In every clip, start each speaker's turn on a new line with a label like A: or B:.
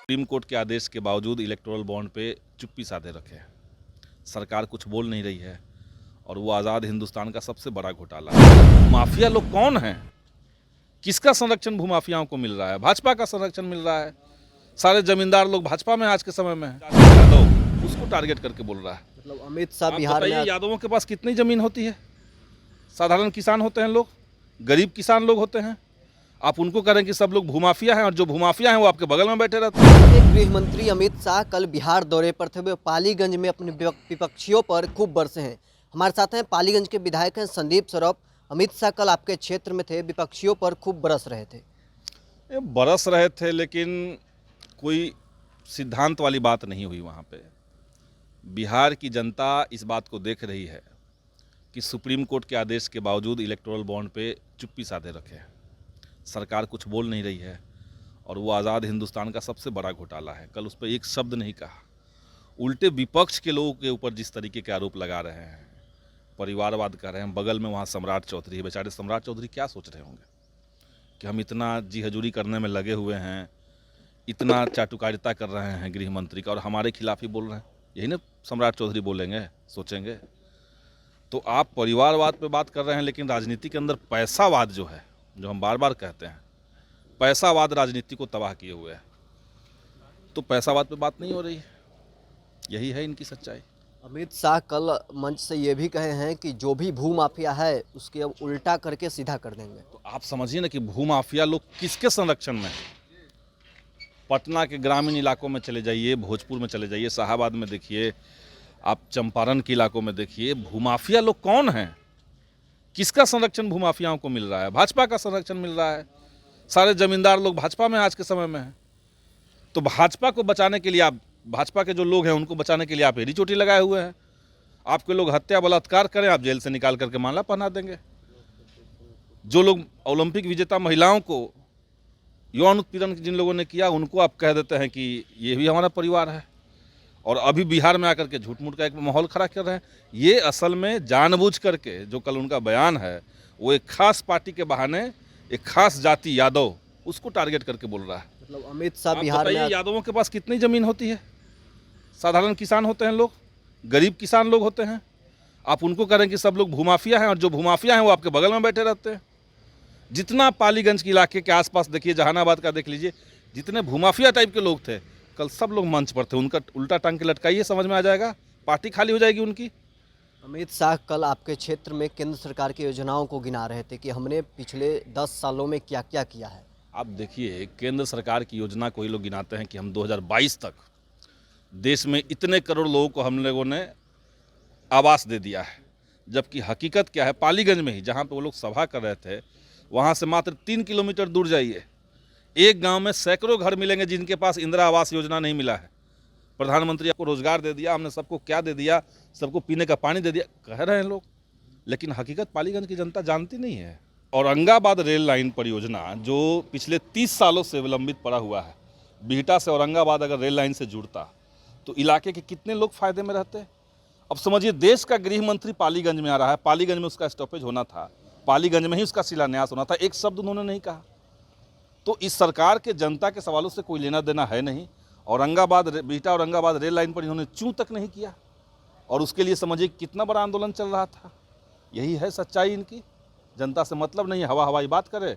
A: Supreme court के आदेश के बावजूद इलेक्टोरल बॉन्ड पे चुप्पी साधे रखे हैं। सरकार कुछ बोल नहीं रही है और वो आज़ाद हिंदुस्तान का सबसे बड़ा घोटाला है। माफिया लोग कौन हैं? किसका संरक्षण भूमाफियाओं को मिल रहा है? भाजपा का संरक्षण मिल रहा है। सारे जमींदार लोग भाजपा में आज के समय में हैं। यादव उसको टारगेट करके बोल रहा है।
B: मतलब अमित शाह
A: आप
B: बिहार में
A: बताइए, यादवों के पास कितनी जमीन होती है? साधारण किसान होते हैं लोग, गरीब किसान लोग होते हैं। आप उनको करें कि सब लोग भूमाफिया हैं और जो भूमाफिया हैं वो आपके बगल में बैठे रहते हैं।
B: गृह मंत्री अमित शाह कल बिहार दौरे पर थे। वे पालीगंज में अपने विपक्षियों पर खूब बरसे हैं। हमारे साथ हैं पालीगंज के विधायक हैं संदीप सौरभ। अमित शाह कल आपके क्षेत्र में थे, विपक्षियों पर खूब बरस रहे थे।
A: ये बरस रहे थे, लेकिन कोई सिद्धांत वाली बात नहीं हुई वहाँ पे। बिहार की जनता इस बात को देख रही है कि सुप्रीम कोर्ट के आदेश के बावजूद इलेक्टोरल बॉन्ड पे चुप्पी साधे रखे हैं। सरकार कुछ बोल नहीं रही है और वो आज़ाद हिंदुस्तान का सबसे बड़ा घोटाला है। कल उस पर एक शब्द नहीं कहा। उल्टे विपक्ष के लोगों के ऊपर जिस तरीके के आरोप लगा रहे हैं, परिवारवाद कर रहे हैं। बगल में वहाँ सम्राट चौधरी है। बेचारे सम्राट चौधरी क्या सोच रहे होंगे कि हम इतना जी हजूरी करने में लगे हुए हैं, इतना चाटुकारिता कर रहे हैं गृह मंत्री का, और हमारे खिलाफ ही बोल रहे हैं। यही ना सम्राट चौधरी बोलेंगे, सोचेंगे। तो आप परिवारवाद पे बात कर रहे हैं, लेकिन राजनीति के अंदर पैसावाद जो है, जो हम बार बार कहते हैं, पैसावाद राजनीति को तबाह किए हुए है। तो पैसावाद पे बात नहीं हो रही है। यही है इनकी सच्चाई।
B: अमित शाह कल मंच से ये भी कहे हैं कि जो भी भूमाफिया है उसके अब उल्टा करके सीधा कर देंगे।
A: तो आप समझिए ना कि भूमाफिया लोग किसके संरक्षण में है। पटना के ग्रामीण इलाकों में चले जाइए, भोजपुर में चले जाइए, शाहाबाद में देखिए, आप चंपारण के इलाकों में देखिए, भूमाफिया लोग कौन हैं? किसका संरक्षण भूमाफियाओं को मिल रहा है? भाजपा का संरक्षण मिल रहा है। सारे जमींदार लोग भाजपा में आज के समय में हैं। तो भाजपा को बचाने के लिए आप, भाजपा के जो लोग हैं उनको बचाने के लिए आप एड़ी चोटी लगाए हुए हैं। आपके लोग हत्या बलात्कार करें, आप जेल से निकाल करके माला पहना देंगे। जो लोग ओलंपिक विजेता महिलाओं को यौन उत्पीड़न जिन लोगों ने किया, उनको आप कह देते हैं कि ये भी हमारा परिवार है, और अभी बिहार में आकर के झूठ मूठ का एक माहौल खड़ा कर रहे हैं। ये असल में जानबूझ करके, जो कल उनका बयान है, वो एक खास पार्टी के बहाने एक खास जाति यादव उसको टारगेट करके बोल रहा है।
B: मतलब अमित शाह
A: आप
B: बिहार
A: बताइए,
B: में
A: यादवों के पास कितनी जमीन होती है? साधारण किसान होते हैं लोग, गरीब किसान लोग होते हैं। आप उनको करें कि सब लोग भूमाफिया हैं और जो भूमाफिया हैं वो आपके बगल में बैठे रहते हैं। जितना पालीगंज के इलाके के आसपास देखिए, जहानाबाद का देख लीजिए, जितने भूमाफिया टाइप के लोग थे, कल सब लोग मंच पर थे। उनका उल्टा टांग के लटकाइए, समझ में आ जाएगा। पार्टी खाली हो जाएगी उनकी।
B: अमित शाह कल आपके क्षेत्र में केंद्र सरकार की योजनाओं को गिना रहे थे कि हमने पिछले 10 सालों में क्या क्या किया है।
A: आप देखिए, केंद्र सरकार की योजना को ही लोग गिनाते हैं कि हम 2022 तक देश में इतने करोड़ लोगों को हम लोगों ने आवास दे दिया है। जबकि हकीकत क्या है, पालीगंज में ही जहाँ पे वो लोग सभा कर रहे थे, वहाँ से मात्र 3 किलोमीटर दूर जाइए, एक गांव में सैकड़ों घर मिलेंगे जिनके पास इंदिरा आवास योजना नहीं मिला है। प्रधानमंत्री आपको रोजगार दे दिया, हमने सबको क्या दे दिया, सबको पीने का पानी दे दिया, कह रहे हैं लोग, लेकिन हकीकत पालीगंज की जनता जानती नहीं है। औरंगाबाद रेल लाइन परियोजना जो पिछले 30 सालों से विलंबित पड़ा हुआ है, बिहटा से औरंगाबाद अगर रेल लाइन से जुड़ता तो इलाके के कितने लोग फायदे में रहते। अब समझिए, देश का गृह मंत्री पालीगंज में आ रहा है, पालीगंज में उसका स्टॉपेज होना था, पालीगंज में ही उसका शिलान्यास होना था, एक शब्द उन्होंने नहीं कहा। तो इस सरकार के जनता के सवालों से कोई लेना देना है नहीं। औरंगाबाद, बिहटा औरंगाबाद रेल लाइन पर इन्होंने चूं तक नहीं किया, और उसके लिए समझिए कितना बड़ा आंदोलन चल रहा था। यही है सच्चाई इनकी। जनता से मतलब नहीं है, हवा हवाई बात करे।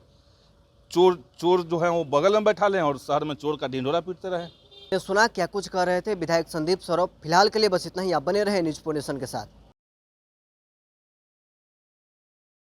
A: चोर चोर जो है वो बगल में बैठा लें और शहर में चोर का ढिंढोरा पीटते रहे।
B: ये सुना क्या कुछ कह रहे थे विधायक संदीप सौरभ। फिलहाल के लिए बस इतना ही। आप बने रहे न्यूज़ नेशन के साथ।